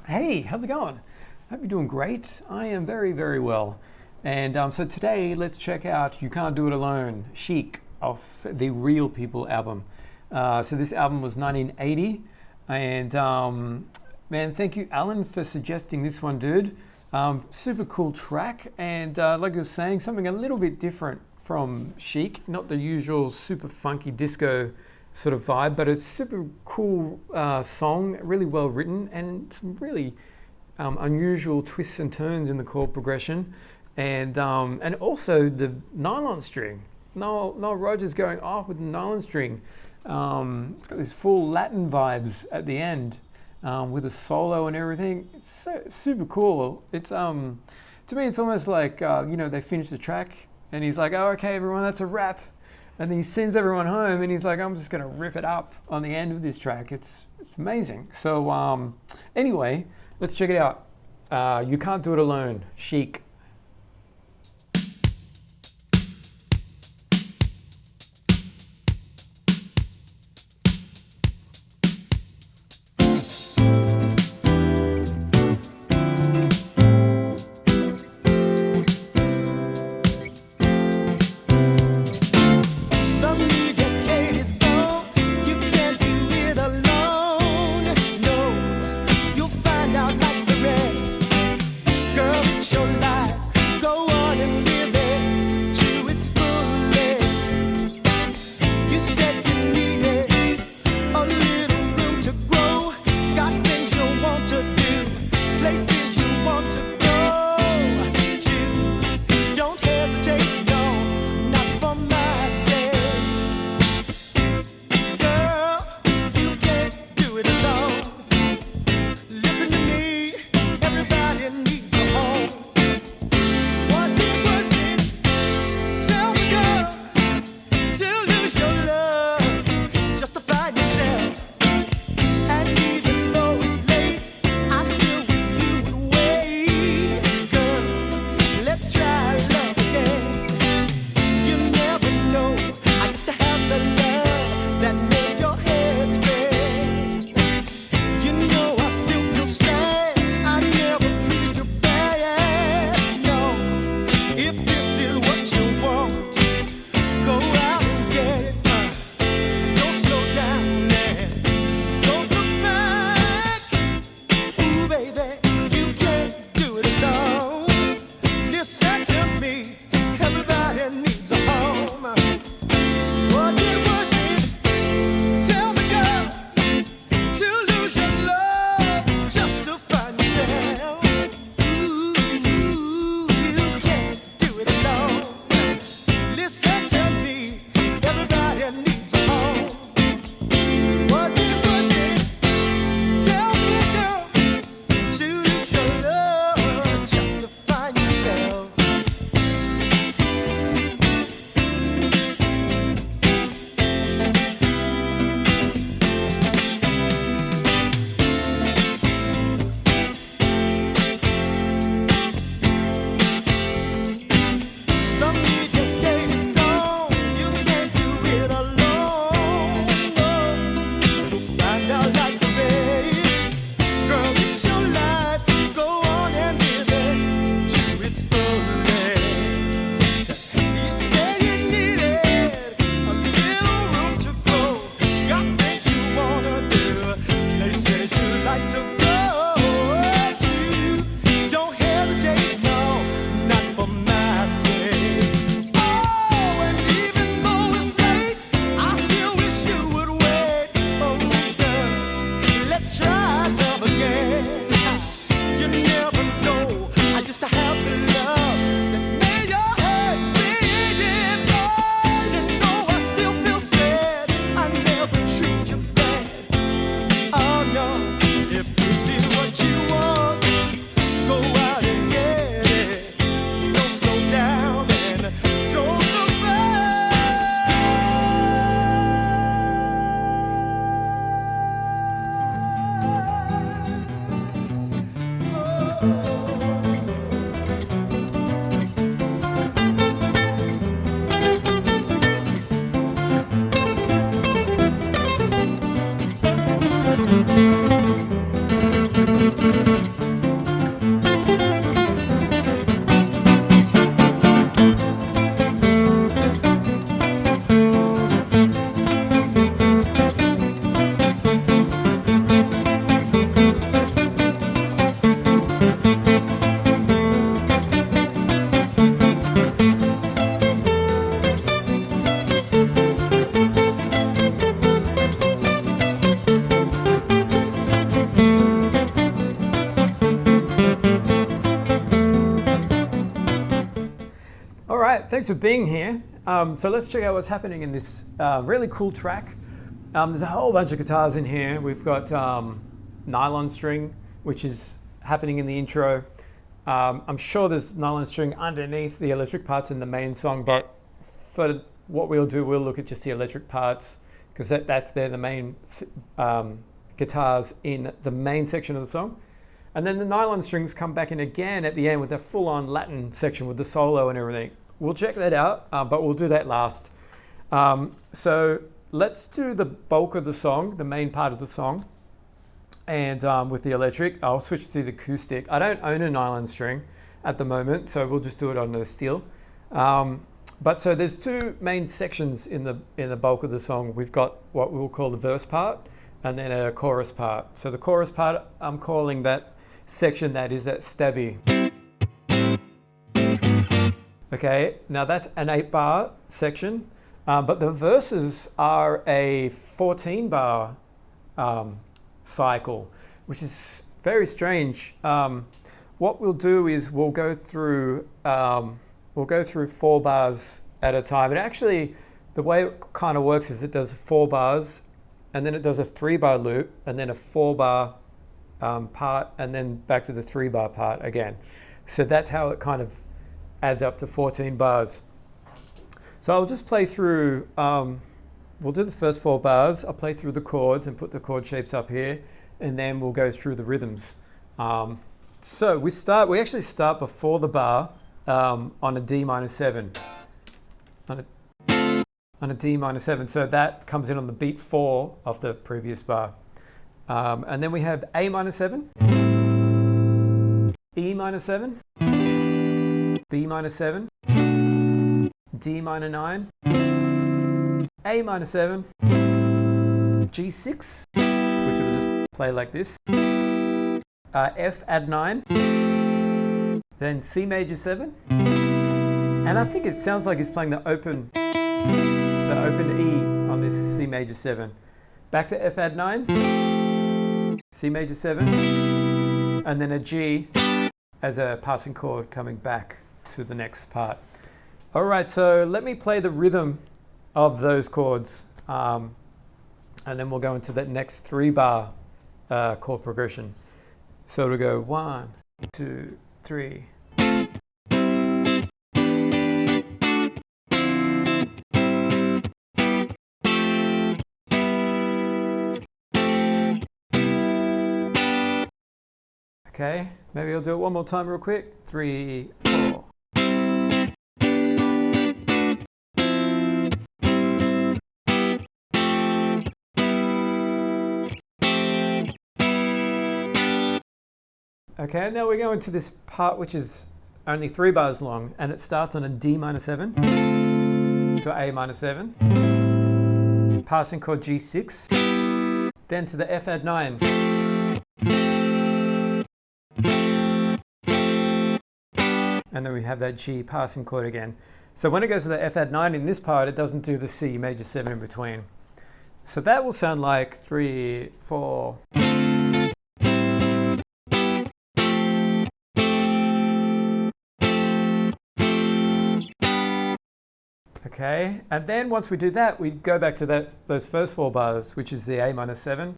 Hey, how's it going? Hope you're doing great. I am very, very well. And so today, let's check out You Can't Do It Alone, Chic, off the Real People album. So this album was 1980. And man, thank you, Alan, for suggesting this one, dude. Super cool track. And like I was saying, something a little bit different from Chic, not the usual super funky disco sort of vibe, but a super cool song, really well written, and some really unusual twists and turns in the chord progression, and also the nylon string. Nile Rodgers going off with the nylon string. It's got these full Latin vibes at the end with a solo and everything. It's so super cool. It's to me, it's almost like they finish the track and he's like, "Oh, okay, everyone, that's a wrap." And then he sends everyone home and he's like, I'm just going to rip it up on the end of this track. It's amazing. So anyway, let's check it out. You Can't Do It Alone, Chic. Your All right, thanks for being here. So let's check out what's happening in this really cool track. There's a whole bunch of guitars in here. We've got nylon string, which is happening in the intro. I'm sure there's nylon string underneath the electric parts in the main song, but for what we'll do, we'll look at just the electric parts because that's the main guitars in the main section of the song. And then the nylon strings come back in again at the end with a full-on Latin section with the solo and everything. We'll check that out, but we'll do that last. So let's do the bulk of the song, the main part of the song. And with the electric, I'll switch to the acoustic. I don't own a nylon string at the moment, so we'll just do it on the steel. But so there's two main sections in the bulk of the song. We've got what we'll call the verse part and then a chorus part. So the chorus part, I'm calling that section that is that stabby. Okay, now that's an 8-bar section, but the verses are a 14-bar cycle, which is very strange. What we'll do is we'll go through 4 bars at a time. It actually, the way it kind of works is it does 4 bars, and then it does a 3-bar loop, and then a 4-bar part, and then back to the 3-bar part again. So that's how it kind of adds up to 14 bars. So I'll just play through, we'll do the first 4 bars. I'll play through the chords and put the chord shapes up here, and then we'll go through the rhythms. So we actually start before the bar on a D minor 7. On a D minor 7. So that comes in on the beat 4 of the previous bar. And then we have A minor 7, E minor 7, B minor 7, D minor 9, A minor 7, G6, which will just play like this, F add 9, then C major 7, and I think it sounds like he's playing the open E on this C major 7. Back to F add 9, C major 7, and then a G as a passing chord coming back to the next part. All right, so let me play the rhythm of those chords, and then we'll go into that next 3-bar chord progression. So it'll go 1, 2, 3. Okay, maybe I'll do it one more time real quick. 3, 4. Okay, now we go into this part which is only 3 bars long, and it starts on a D minor 7 to A minor 7, passing chord G6, then to the F add 9. And then we have that G passing chord again. So when it goes to the F add 9 in this part, it doesn't do the C major 7 in between. So that will sound like 3, 4. Okay, and then once we do that, we go back to those first 4 bars, which is the A minor 7.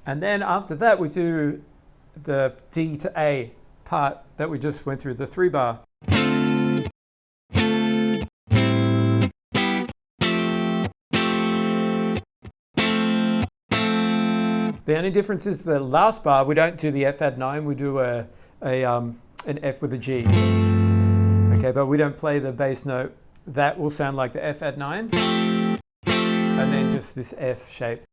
And then after that, we do the D to A part that we just went through, the 3-bar. The only difference is the last bar, we don't do the F add 9, we do an F with a G. Okay, but we don't play the bass note. That will sound like the F add 9, and then just this F shape.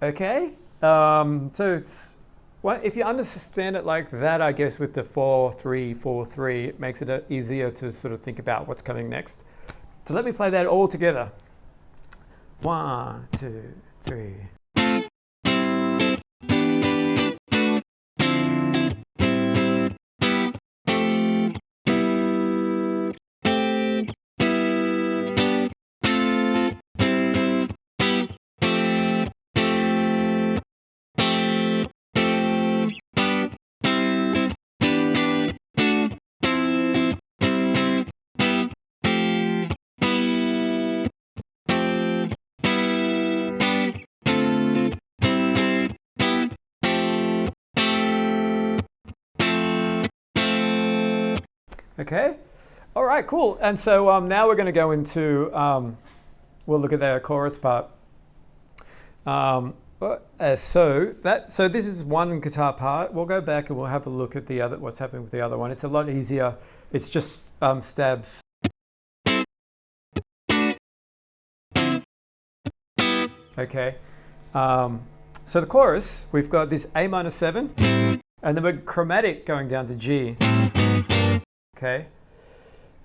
Okay, so it's, well, if you understand it like that, I guess with the 4-3-4-3, it makes it easier to sort of think about what's coming next. So let me play that all together. 1, 2, 3. Okay, all right, cool. And so now we're going to go into, we'll look at the chorus part. So this is one guitar part. We'll go back and we'll have a look at the other, what's happening with the other one. It's a lot easier. It's just stabs. Okay, so the chorus, we've got this A minor 7, and then we're chromatic going down to G. Okay,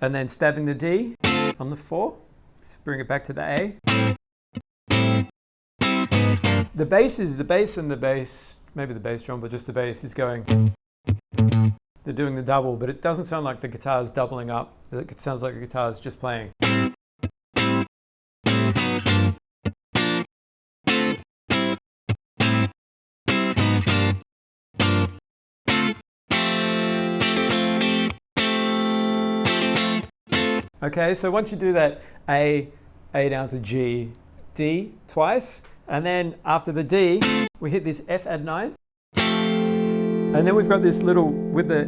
and then stabbing the D on the 4. Let's bring it back to the A. The bass is the bass, and the bass, maybe the bass drum, but just the bass is going. They're doing the double, but it doesn't sound like the guitar's doubling up. It sounds like the guitar's just playing. Okay, so once you do that, A down to G, D twice, and then after the D, we hit this F add 9, and then we've got this little, with the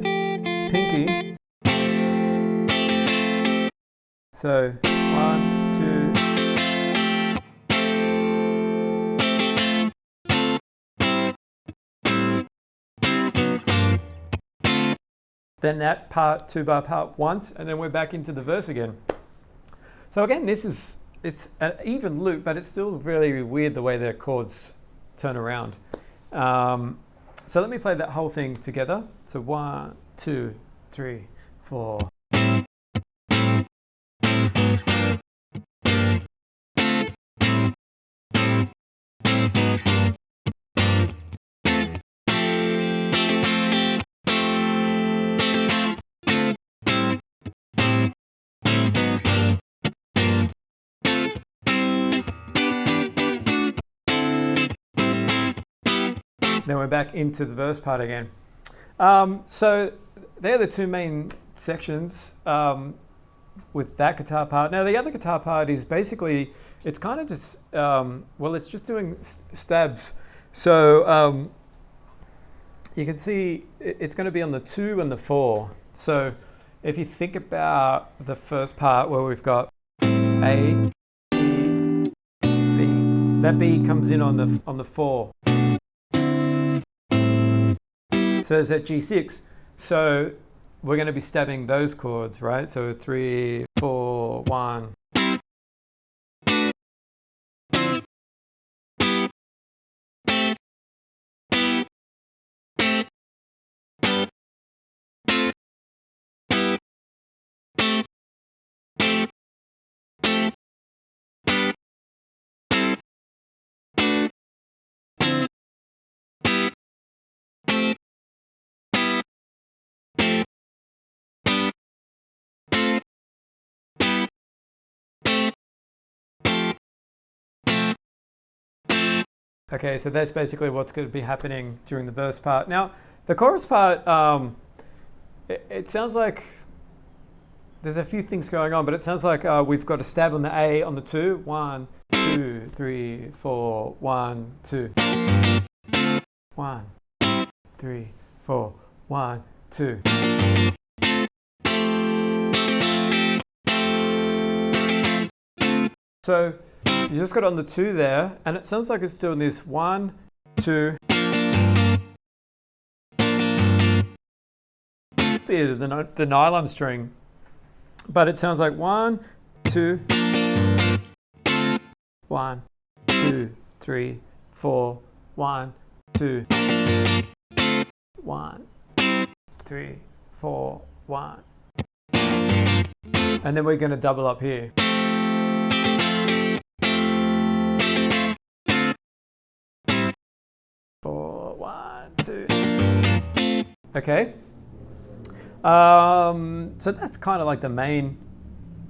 pinky, so 1, 2, then that part, 2-bar part once, and then we're back into the verse again. So again, it's an even loop, but it's still really weird the way the chords turn around. So let me play that whole thing together. So 1, 2, 3, 4. Then we're back into the verse part again. So they're the two main sections with that guitar part. Now the other guitar part is basically, it's kind of just, well, it's just doing stabs. So you can see it's going to be on the 2 and the 4. So if you think about the first part where we've got A, B, B, that B comes in on the 4. So it's at G6. So we're going to be stabbing those chords, right? So 3, 4, 1. Okay, so that's basically what's going to be happening during the verse part. Now, the chorus part, it sounds like there's a few things going on, but it sounds like we've got a stab on the A on the 2. 1, 2, 3, 4, 1, 2. 1, 3, 4, 1, 2. So you just got on the 2 there, and it sounds like it's doing this 1, 2. be the nylon string, but it sounds like 1, 2, 1, 2, 3, 4, 1, 2, 1, 3, 4, 1. And then we're going to double up here. 4, 1, 2. Okay. So that's kind of like the main.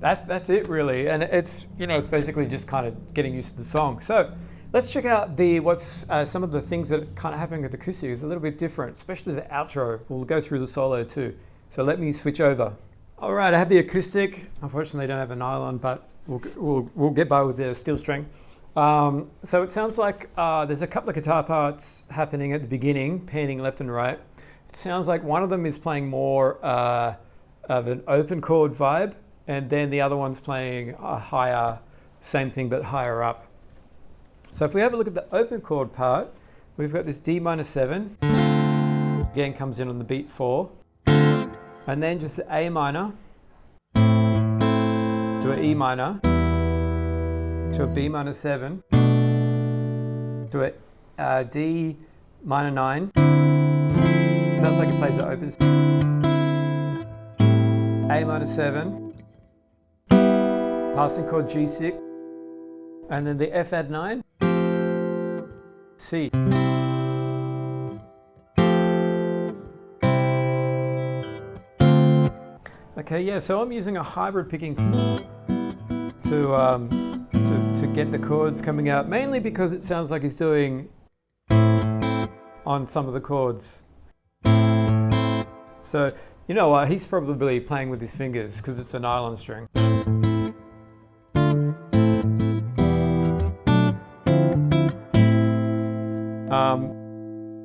That's it really, and it's it's basically just kind of getting used to the song. So let's check out what's some of the things that are kind of happening with the acoustic is a little bit different, especially the outro. We'll go through the solo too. So let me switch over. All right, I have the acoustic. Unfortunately, I don't have a nylon, but we'll get by with the steel string. So it sounds like there's a couple of guitar parts happening at the beginning, panning left and right. It sounds like one of them is playing more of an open chord vibe, and then the other one's playing a higher, same thing but higher up. So if we have a look at the open chord part, we've got this D minor 7, again comes in on the beat 4, and then just A minor, to an E minor, to a B minor 7, to a D minor 9. Sounds like it plays the open. A minor 7, passing chord G6, and then the F add 9, C. Okay, yeah, so I'm using a hybrid picking to get the chords coming out, mainly because it sounds like he's doing on some of the chords. So, you know what, he's probably playing with his fingers because it's a nylon string.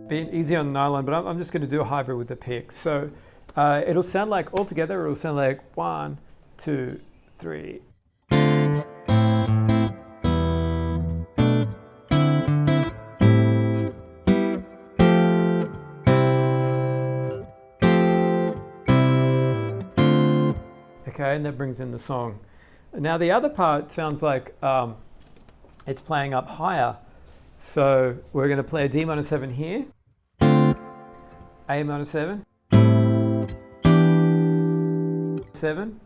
Being easy on nylon, but I'm just going to do a hybrid with the pick. So it'll sound like, altogether, it'll sound like 1, 2, 3. Okay, and that brings in the song. Now the other part sounds like it's playing up higher. So we're going to play a D minor 7 here, A minor 7, 7,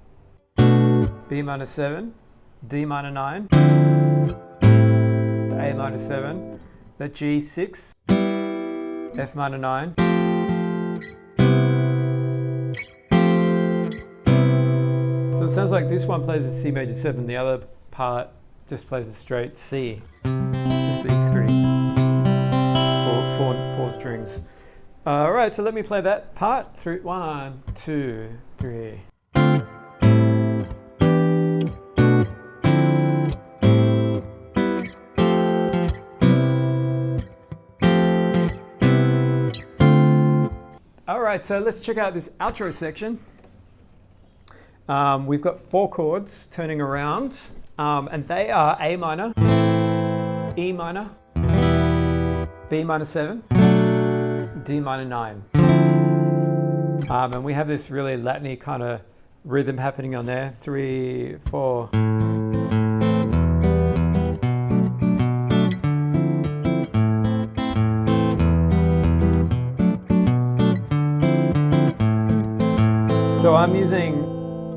B minor 7, D minor 9, A minor 7, that G6, F minor 9. So it sounds like this one plays a C major 7, the other part just plays a straight C. Just these three, four strings. All right, so let me play that part through 1, 2, 3. All right, so let's check out this outro section. We've got 4 chords turning around, and they are A minor, E minor, B minor 7, D minor 9. And we have this really Latin-y kind of rhythm happening on there. 3, 4. So I'm using,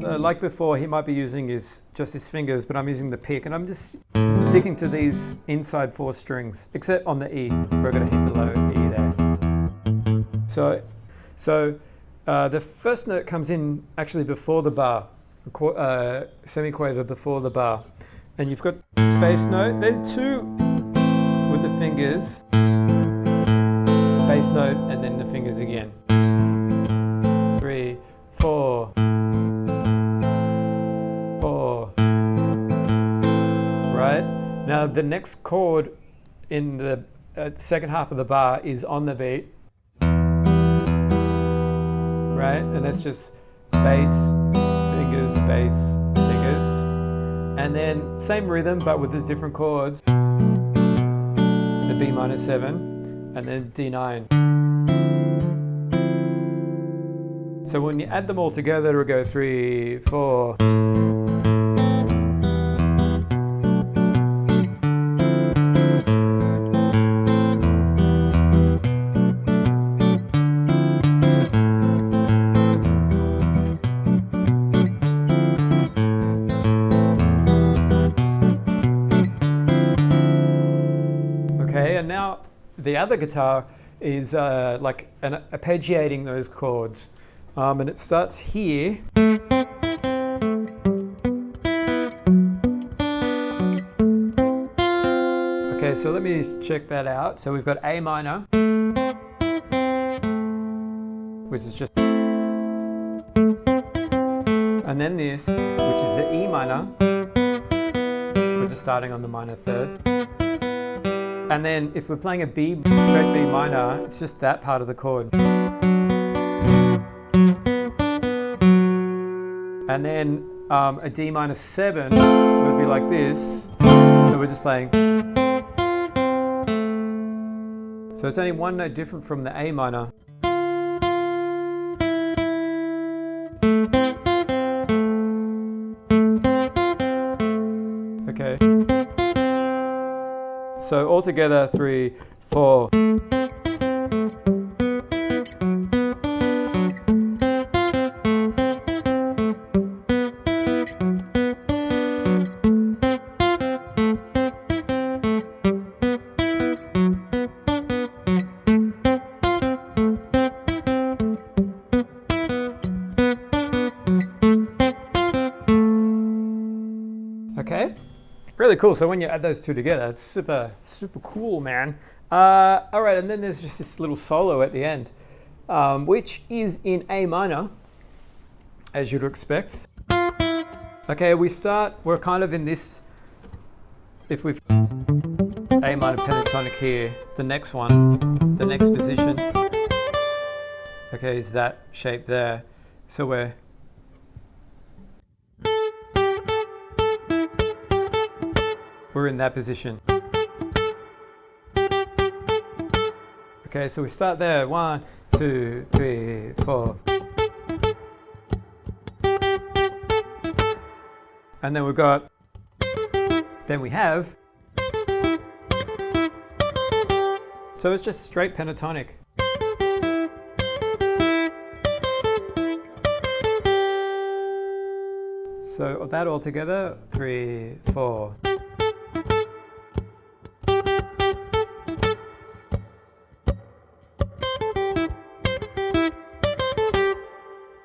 like before, he might be using just his fingers, but I'm using the pick, and I'm just sticking to these inside 4 strings, except on the E. We're going to hit the low E there. So the first note comes in actually before the bar, semiquaver before the bar, and you've got bass note, then 2 with the fingers, bass note, and then the fingers again. 3, 4. 4. Right? Now the next chord in the second half of the bar is on the beat. Right? And that's just bass, fingers, bass, fingers. And then same rhythm but with the different chords. The B minor 7 and then D9. So when you add them all together, it'll go 3, 4. Okay, and now the other guitar is like arpeggiating those chords. And it starts here. Okay, so let me check that out. So we've got A minor, which is just, and then this, which is the E minor. We're just starting on the minor third. And then if we're playing a B, straight B minor, it's just that part of the chord. And then a D minor 7 would be like this. So we're just playing. So it's only one note different from the A minor. Okay. So altogether 3, 4. Okay, really cool. So when you add those two together, it's super, super cool, man. All right, and then there's just this little solo at the end, which is in A minor, as you'd expect. Okay, we're kind of in this, if we've A minor pentatonic here, the next position, okay, is that shape there. So we're in that position. Okay, so we start there. 1, 2, 3, 4. And then we have. So it's just straight pentatonic. So that all together, 3, 4.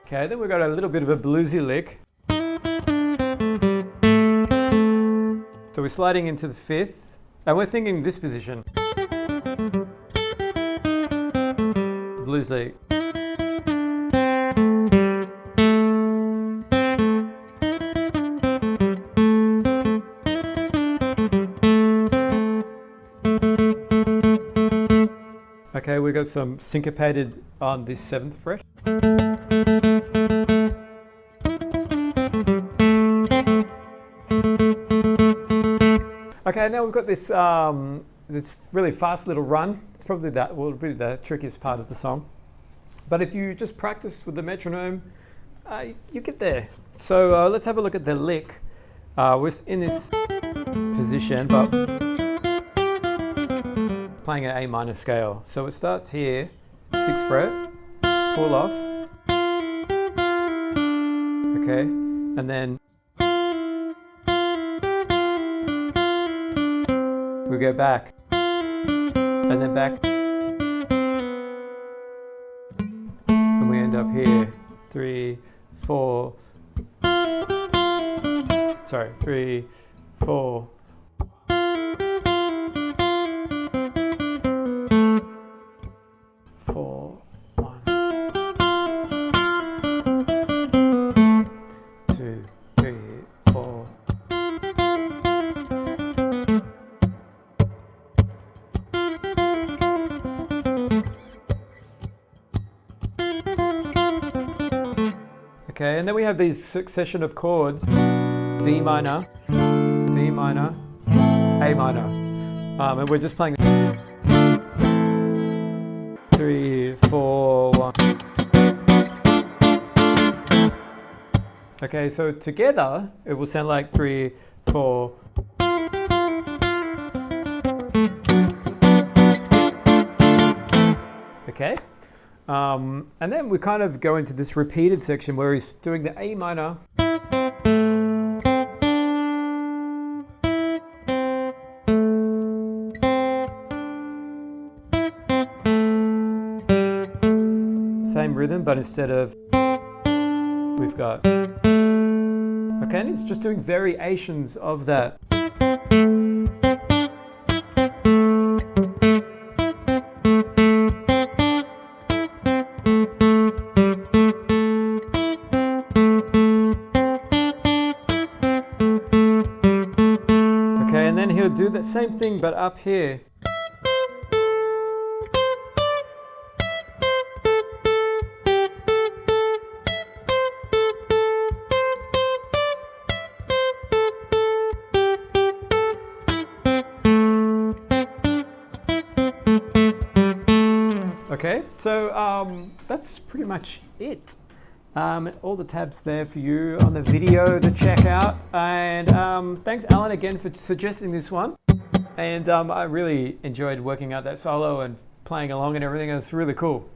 Okay, then we've got a little bit of a bluesy lick. So we're sliding into the 5th, and we're thinking this position. Blues lick. Okay, we got some syncopated on this 7th fret. Okay, now we've got this this really fast little run. It's probably be the trickiest part of the song. But if you just practice with the metronome, you get there. So let's have a look at the lick. We're in this position, but playing an A minor scale. So it starts here, 6th fret, pull off. Okay, and then we go back, and then back, and we end up here. 3, 4. Sorry, 3, 4. Okay, and then we have these succession of chords: B minor, D minor, A minor, and we're just playing 3, 4, 1. Okay, so together it will sound like 3, 4. Okay, and then we kind of go into this repeated section where he's doing the A minor. Same rhythm, but instead of, we've got, okay, and he's just doing variations of that. Okay, and then he'll do that same thing, but up here. Okay, so that's pretty much it. All the tabs there for you on the video to check out. And thanks, Alan, again for suggesting this one. And I really enjoyed working out that solo and playing along and everything. It's really cool.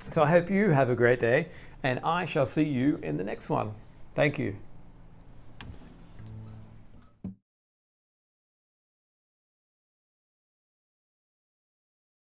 So I hope you have a great day, and I shall see you in the next one. Thank you.